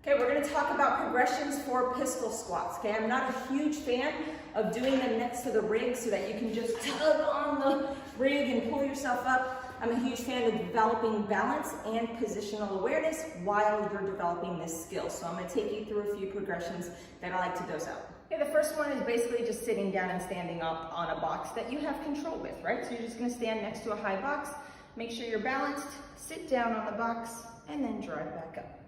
Okay, we're going to talk about progressions for pistol squats. Okay, I'm not a huge fan of doing them next to the rig so that you can just tug on the rig and pull yourself up. I'm a huge fan of developing balance and positional awareness while you're developing this skill. So I'm going to take you through a few progressions that I like to dose out. Okay, the first one is basically just sitting down and standing up on a box that you have control with, right? So you're just going to stand next to a high box, make sure you're balanced, sit down on the box, and then drive back up.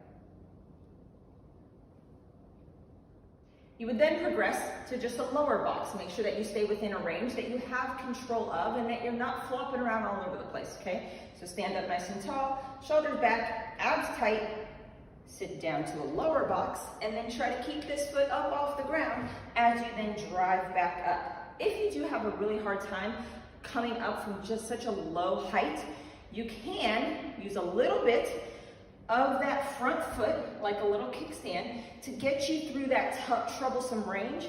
You would then progress to just a lower box. Make sure that you stay within a range that you have control of and that you're not flopping around all over the place, okay? So stand up nice and tall, shoulders back, abs tight, sit down to a lower box, and then try to keep this foot up off the ground as you then drive back up. If you do have a really hard time coming up from just such a low height, you can use a little bit of that front foot, like a little kickstand, to get you through that troublesome range,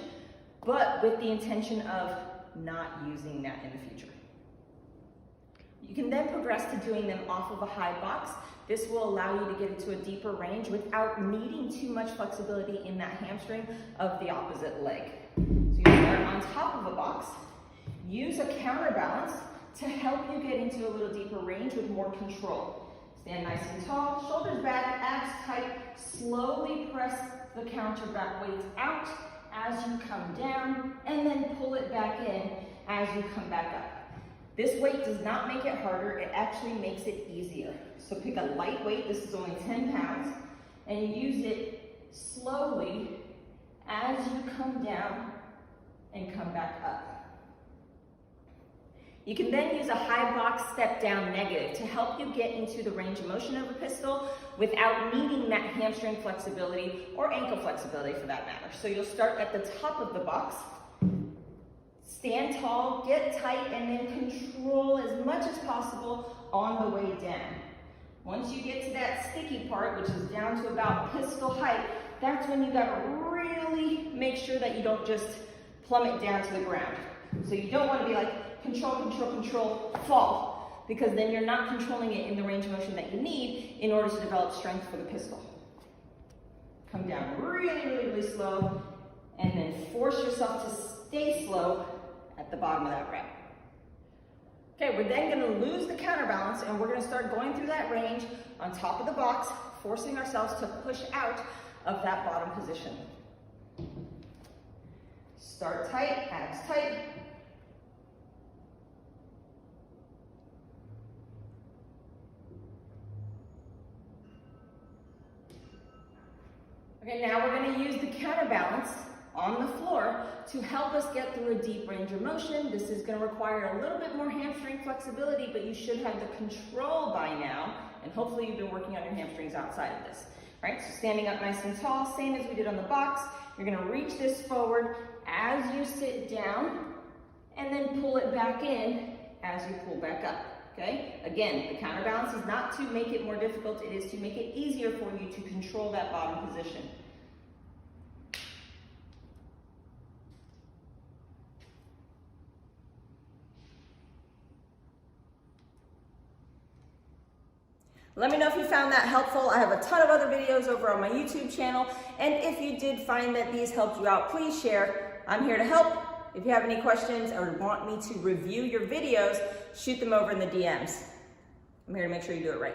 but with the intention of not using that in the future. You can then progress to doing them off of a high box. This will allow you to get into a deeper range without needing too much flexibility in that hamstring of the opposite leg. So you start on top of a box, use a counterbalance to help you get into a little deeper range with more control. Stand nice and tall, shoulders back, abs tight, slowly press the counterback weight out as you come down, and then pull it back in as you come back up. This weight does not make it harder, it actually makes it easier. So pick a light weight, this is only 10 pounds, and use it slowly as you come down and come back up. You can then use a high box step down negative to help you get into the range of motion of a pistol without needing that hamstring flexibility or ankle flexibility for that matter. So you'll start at the top of the box, stand tall, get tight, and then control as much as possible on the way down. Once you get to that sticky part, which is down to about pistol height, that's when you gotta really make sure that you don't just plummet down to the ground. So you don't wanna be like, control, control, control, fall, because then you're not controlling it in the range of motion that you need in order to develop strength for the pistol. Come down really, really, really slow, and then force yourself to stay slow at the bottom of that ramp. Okay, we're then gonna lose the counterbalance, and we're gonna start going through that range on top of the box, forcing ourselves to push out of that bottom position. Start tight, abs tight. Okay, now we're going to use the counterbalance on the floor to help us get through a deep range of motion. This is going to require a little bit more hamstring flexibility, but you should have the control by now, and hopefully you've been working on your hamstrings outside of this. All right, so standing up nice and tall, same as we did on the box. You're going to reach this forward as you sit down, and then pull it back in as you pull back up. Okay, again, the counterbalance is not to make it more difficult, it is to make it easier for you to control that bottom position. Let me know if you found that helpful. I have a ton of other videos over on my YouTube channel, and if you did find that these helped you out, please share. I'm here to help. If you have any questions or want me to review your videos, shoot them over in the DMs. I'm here to make sure you do it right.